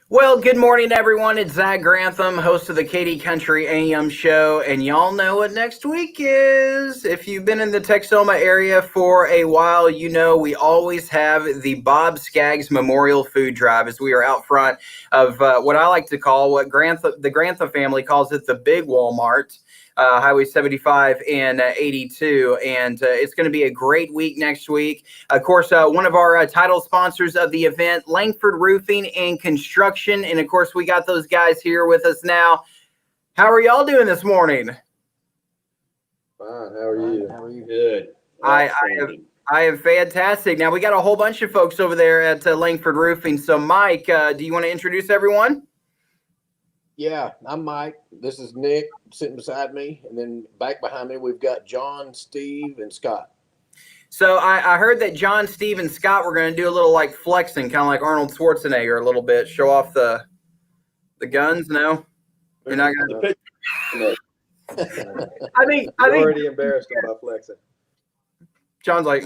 Well, good morning, everyone. It's Zach Grantham, host of the Katy Country AM show, and y'all know what next week is. If you've been in the Texoma area for a while, you know we always have the Bob Skaggs Memorial Food Drive as we are out front of what I like to call, what the Grantham family calls it, the Big Walmart. Highway 75 and 82, and it's going to be a great week next week. Of course, one of our title sponsors of the event, Lankford Roofing and Construction, and of course, we got those guys here with us now. How are y'all doing this morning? Fine. How are you? How are you? Good. I am fantastic. Now we got a whole bunch of folks over there at Lankford Roofing. So, Mike, do you want to introduce everyone? Yeah, I'm Mike. This is Nick sitting beside me. And then back behind me, we've got John, Steve, and Scott. So I heard that John, Steve, and Scott were going to do a little like flexing, kind of like Arnold Schwarzenegger a little bit, show off the guns. No? You're not going to. I think already embarrassed him by flexing. John's like,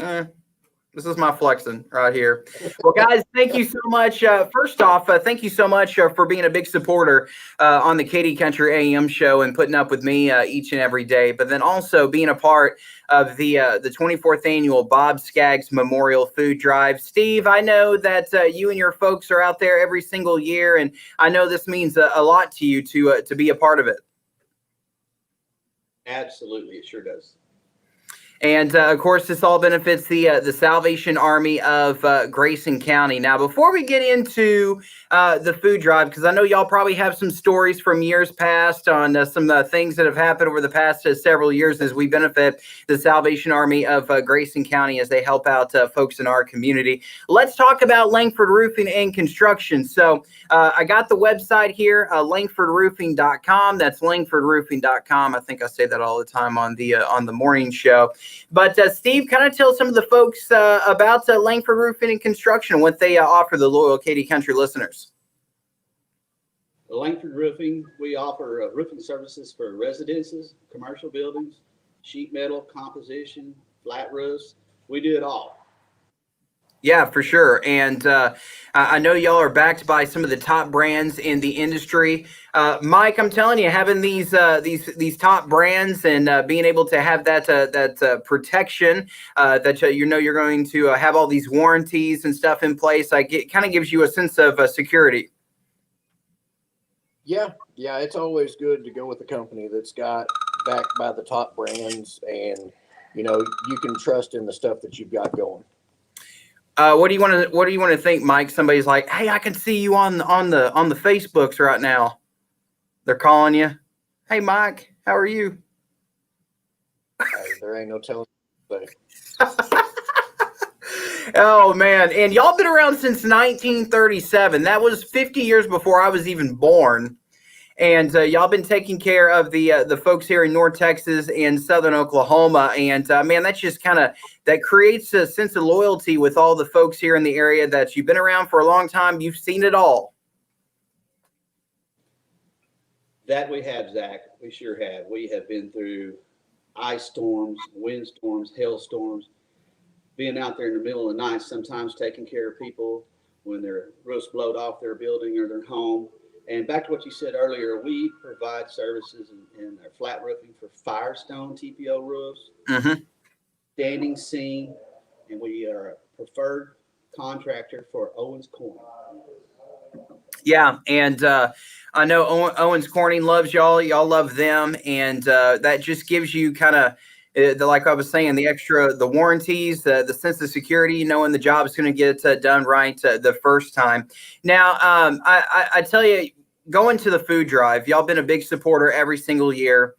this is my flexing right here. Well, guys, thank you so much. First off, thank you so much for being a big supporter on the Katy Country AM show and putting up with me each and every day. But then also being a part of the 24th annual Bob Skaggs Memorial Food Drive. Steve, I know that you and your folks are out there every single year, and I know this means a lot to you to be a part of it. Absolutely, it sure does. And, of course, this all benefits the Salvation Army of Grayson County. Now, before we get into the food drive, because I know y'all probably have some stories from years past on some things that have happened over the past several years as we benefit the Salvation Army of Grayson County as they help out folks in our community. Let's talk about Lankford Roofing and Construction. So I got the website here, lankfordroofing.com. That's lankfordroofing.com. I think I say that all the time on the morning show. But Steve, kind of tell some of the folks about Lankford Roofing and Construction and what they offer the loyal Katy Country listeners. Lankford Roofing, we offer roofing services for residences, commercial buildings, sheet metal, composition, flat roofs. We do it all. Yeah, for sure. And I know y'all are backed by some of the top brands in the industry. Mike, I'm telling you, having these top brands and being able to have that protection that you're going to have all these warranties and stuff in place, it kind of gives you a sense of security. Yeah, it's always good to go with a company that's got backed by the top brands, and you can trust in the stuff that you've got going. What do you want to think, Mike? Somebody's like, "Hey, I can see you on the Facebooks right now." They're calling you. "Hey, Mike, how are you?" There ain't no telling. Oh man, and y'all been around since 1937. That was 50 years before I was even born. And y'all been taking care of the folks here in North Texas and Southern Oklahoma. And man, that's just that creates a sense of loyalty with all the folks here in the area that you've been around for a long time. You've seen it all. That we have, Zach. We sure have. We have been through ice storms, windstorms, hailstorms, being out there in the middle of the night, sometimes taking care of people when their roofs blowed off their building or their home. And back to what you said earlier, we provide services in our flat roofing for Firestone TPO roofs, standing seam, and we are a preferred contractor for Owens Corning. Yeah, and I know Owens Corning loves y'all. Y'all love them, and that just gives you kind of, like I was saying, the warranties, the sense of security, knowing the job is going to get done right the first time. Now, I tell you, going to the food drive, y'all been a big supporter every single year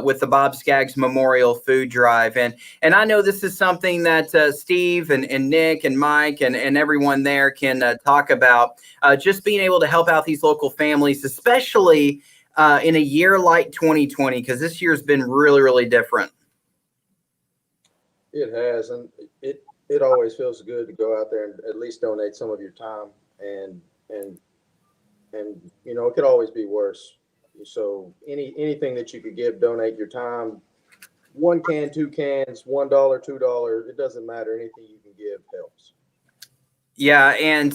with the Bob Skaggs Memorial Food Drive. And I know this is something that Steve and Nick and Mike and everyone there can talk about, just being able to help out these local families, especially in a year like 2020, because this year's been really, really different. It has, and it always feels good to go out there and at least donate some of your time, and it could always be worse. So anything that you could give, donate your time. 1 can, 2 cans, $1, $2, it doesn't matter. Anything you can give helps. Yeah, and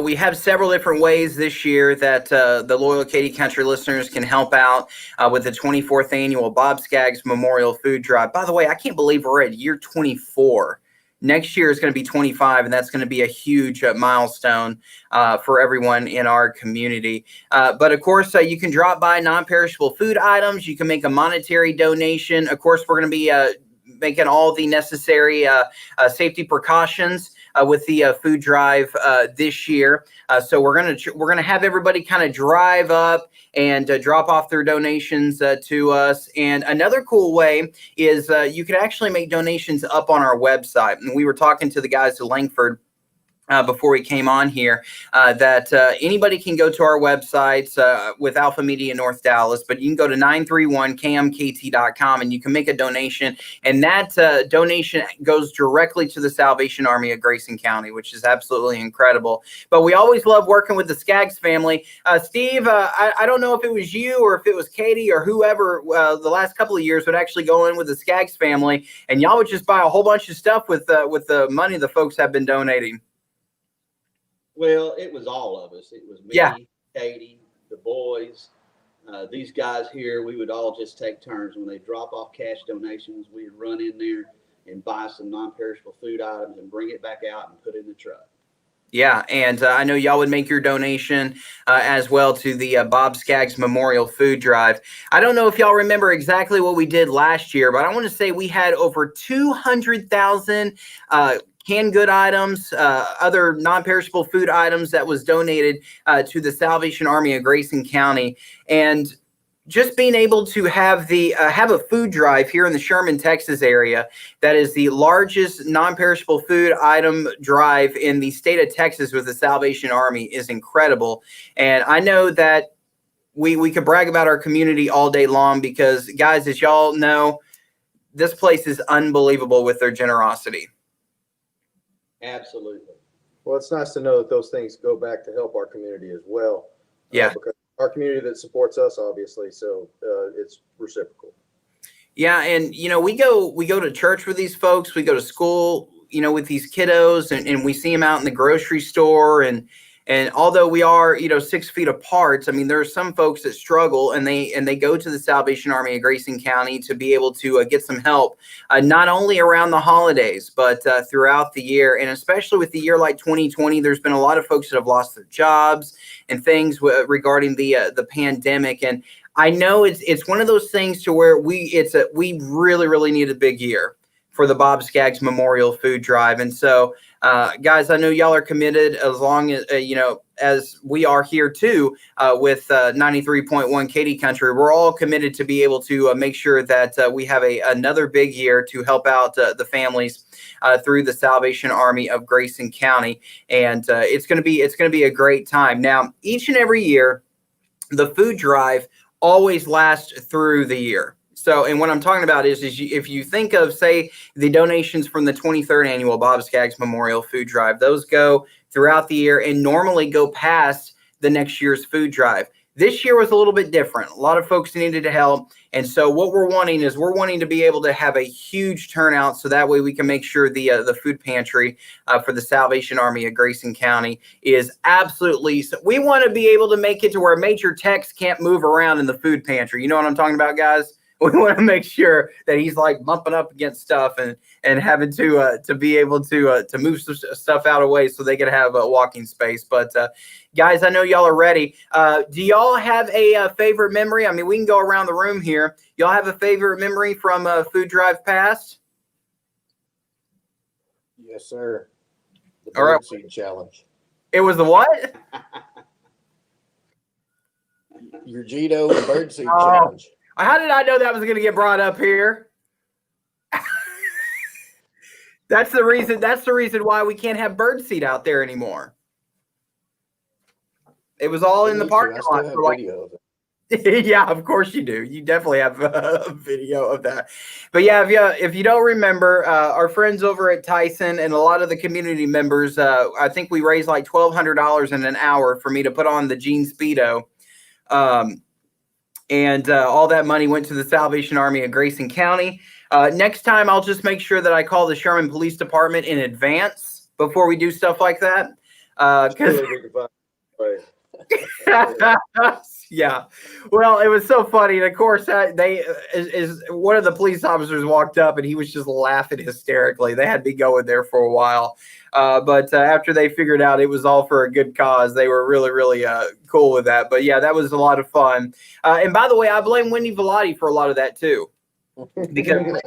we have several different ways this year that the loyal Katy Country listeners can help out with the 24th annual Bob Skaggs Memorial Food Drive. By the way, I can't believe we're at year 24. Next year is going to be 25, and that's going to be a huge milestone for everyone in our community. But of course, you can drop by non-perishable food items. You can make a monetary donation. Of course, we're going to be making all the necessary safety precautions with the food drive this year. So we're gonna have everybody kind of drive up and drop off their donations to us. And another cool way is you can actually make donations up on our website. And we were talking to the guys at Lankford before we came on here, that anybody can go to our websites with Alpha Media North Dallas, but you can go to 931kmkt.com and you can make a donation, and that donation goes directly to the Salvation Army of Grayson County, which is absolutely incredible. But we always love working with the Skaggs family. Steve, I don't know if it was you or if it was Katie or whoever the last couple of years would actually go in with the Skaggs family, and y'all would just buy a whole bunch of stuff with the money the folks have been donating. Well, it was all of us. It was me, Yeah. Katie, the boys, these guys here. We would all just take turns. When they drop off cash donations, we'd run in there and buy some non-perishable food items and bring it back out and put it in the truck. Yeah, and I know y'all would make your donation as well to the Bob Skaggs Memorial Food Drive. I don't know if y'all remember exactly what we did last year, but I want to say we had over 200,000 canned good items, other non-perishable food items that was donated to the Salvation Army of Grayson County. And just being able to have have a food drive here in the Sherman, Texas area that is the largest non-perishable food item drive in the state of Texas with the Salvation Army is incredible. And I know that we could brag about our community all day long because, guys, as y'all know, this place is unbelievable with their generosity. Absolutely. Well, it's nice to know that those things go back to help our community as well. Yeah. Because our community that supports us, obviously, so it's reciprocal. Yeah, and we go to church with these folks. We go to school, with these kiddos, and we see them out in the grocery store. And although we are, 6 feet apart, I mean, there are some folks that struggle, and they go to the Salvation Army of Grayson County to be able to get some help, not only around the holidays, but throughout the year. And especially with the year like 2020, there's been a lot of folks that have lost their jobs and things regarding the pandemic. And I know it's one of those things to where we really, really need a big year for the Bob Skaggs Memorial Food Drive. And so, guys, I know y'all are committed as long as, as we are here too, with 93.1 Katy Country. We're all committed to be able to make sure that we have another big year to help out the families through the Salvation Army of Grayson County. And it's going to be a great time. Now, each and every year, the food drive always lasts through the year. So, and what I'm talking about is if you think of, say, the donations from the 23rd annual Bob Skaggs Memorial Food Drive, those go throughout the year and normally go past the next year's food drive. This year was a little bit different. A lot of folks needed help. And so what we're wanting to be able to have a huge turnout so that way we can make sure the food pantry for the Salvation Army of Grayson County is absolutely, we want to be able to make it to where Major Tex can't move around in the food pantry. You know what I'm talking about, guys? We want to make sure that he's like bumping up against stuff and having to be able to move some stuff out of the way so they can have a walking space. But guys, I know y'all are ready. Do y'all have a favorite memory? I mean, we can go around the room here. Y'all have a favorite memory from Food Drive past? Yes, sir. The All right. birdseed challenge. It was the what? Your Gito birdseed Oh. challenge. How did I know that was going to get brought up here? That's the reason why we can't have birdseed out there anymore. It was all in the parking lot. For like, video of it. yeah, of course you do. You definitely have a video of that. But yeah, if you don't remember, our friends over at Tyson and a lot of the community members, I think we raised like $1,200 in an hour for me to put on the jean Speedo. And all that money went to the Salvation Army of Grayson County. Next time, I'll just make sure that I call the Sherman Police Department in advance before we do stuff like that. Because Surely we can find a way. yeah, well, it was so funny, and of course, is one of the police officers walked up, and he was just laughing hysterically. They had me going there for a while, but after they figured out it was all for a good cause, they were really, really cool with that. But yeah, that was a lot of fun. And by the way, I blame Wendy Velati for a lot of that too, because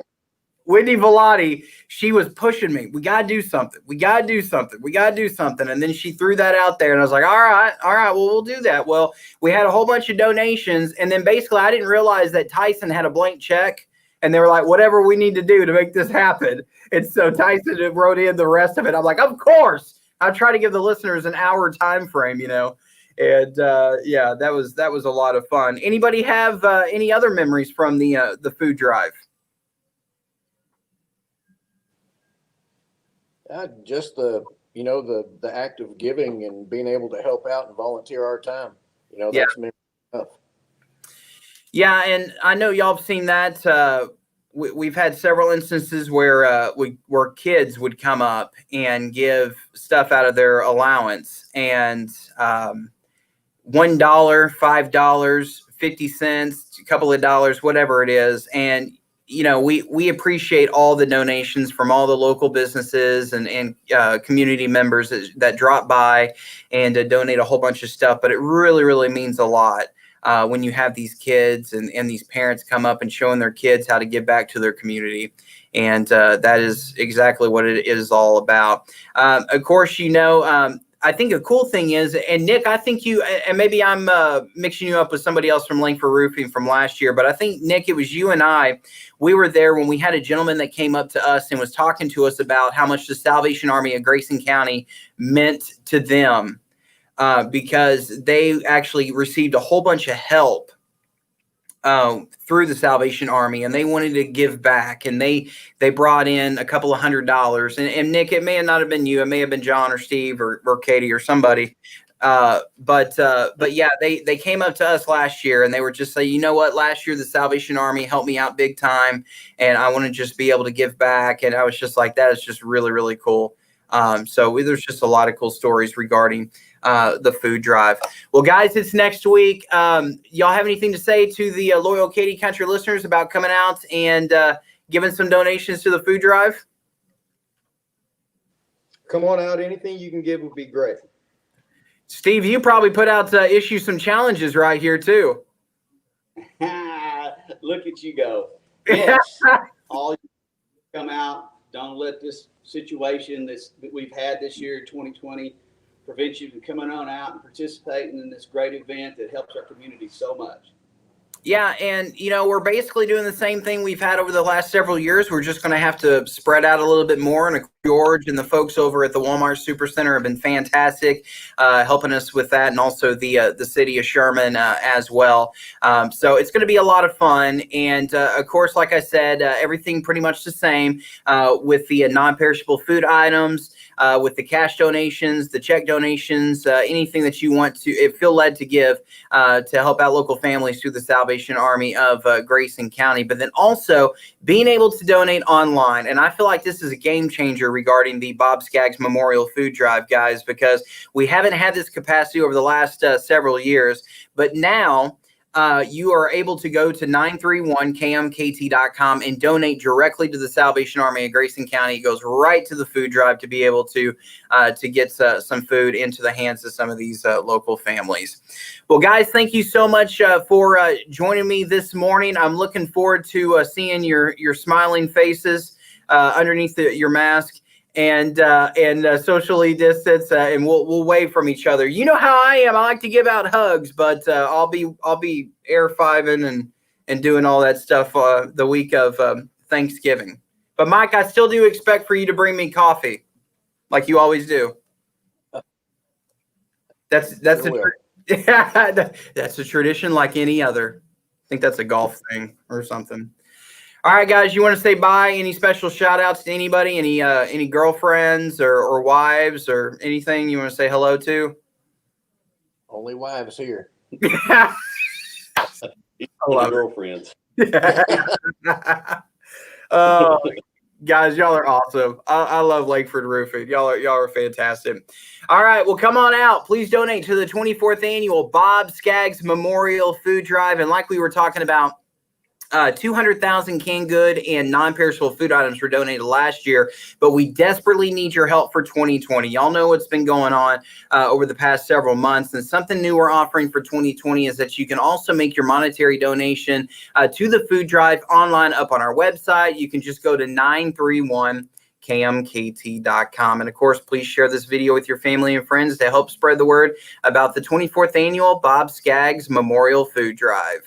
Wendy Velati, she was pushing me. We got to do something. We got to do something. We got to do something. And then she threw that out there, and I was like, all right, well, we'll do that. Well, we had a whole bunch of donations, and then basically I didn't realize that Tyson had a blank check, and they were like, whatever we need to do to make this happen. And so Tyson wrote in the rest of it. I'm like, of course. I try to give the listeners an hour time frame, you know. And yeah, that was a lot of fun. Anybody have any other memories from the food drive? Just the act of giving and being able to help out and volunteer our time. That's enough. Yeah, and I know y'all have seen that. We've had several instances where where kids would come up and give stuff out of their allowance, and $1, $5, 50 cents, a couple of dollars, whatever it is, and we appreciate all the donations from all the local businesses and community members that drop by and donate a whole bunch of stuff. But it really, really means a lot when you have these kids and these parents come up and showing their kids how to give back to their community. And that is exactly what it is all about. Of course, I think a cool thing is, and Nick, I think you, and maybe I'm mixing you up with somebody else from Lankford Roofing from last year, but I think, Nick, it was you and I, we were there when we had a gentleman that came up to us and was talking to us about how much the Salvation Army of Grayson County meant to them because they actually received a whole bunch of help through the Salvation Army, and they wanted to give back, and they brought in a couple of $100. And Nick, it may not have been you, it may have been John or Steve or Katie or somebody. But yeah, they came up to us last year, and they were just saying, you know what, last year the Salvation Army helped me out big time, and I want to just be able to give back. And I was just like, that is just really, really cool. So there's just a lot of cool stories regarding the food drive. Well, guys, it's next week. Y'all have anything to say to the loyal Katy Country listeners about coming out and giving some donations to the food drive? Come on out. Anything you can give would be great. Steve, you probably put out issue some challenges right here too. Look at you go. Yes. All you come out. Don't let this situation that we've had this year, 2020, prevent you from coming on out and participating in this great event that helps our community so much. Yeah, and we're basically doing the same thing we've had over the last several years. We're just going to have to spread out a little bit more. And George and the folks over at the Walmart Supercenter have been fantastic, helping us with that, and also the city of Sherman as well. So it's going to be a lot of fun. And of course, like I said, everything pretty much the same with the non-perishable food items. With the cash donations, the check donations, anything that you want to feel led to give to help out local families through the Salvation Army of Grayson County, but then also being able to donate online. And I feel like this is a game changer regarding the Bob Skaggs Memorial Food Drive, guys, because we haven't had this capacity over the last several years, but now you are able to go to 931kmkt.com and donate directly to the Salvation Army of Grayson County. It goes right to the food drive to be able to get some food into the hands of some of these local families. Well, guys, thank you so much for joining me this morning. I'm looking forward to seeing your smiling faces underneath your mask. And socially distance, and we'll wave from each other. You know how I am. I like to give out hugs, but I'll be air fiving and doing all that stuff the week of Thanksgiving. But Mike, I still do expect for you to bring me coffee, like you always do. That's a tradition like any other. I think that's a golf thing or something. All right, guys, you want to say bye? Any special shout outs to anybody? Any girlfriends or wives or anything you want to say hello to? Only wives here. I love girlfriends. Oh, Guys, y'all are awesome. I love Lankford Roofing. Y'all are fantastic. All right, well, come on out. Please donate to the 24th annual Bob Skaggs Memorial Food Drive. And like we were talking about, 200,000 canned good and non-perishable food items were donated last year, but we desperately need your help for 2020. Y'all know what's been going on over the past several months, and something new we're offering for 2020 is that you can also make your monetary donation to the food drive online up on our website. You can just go to 931KMKT.com. And of course, please share this video with your family and friends to help spread the word about the 24th annual Bob Skaggs Memorial Food Drive.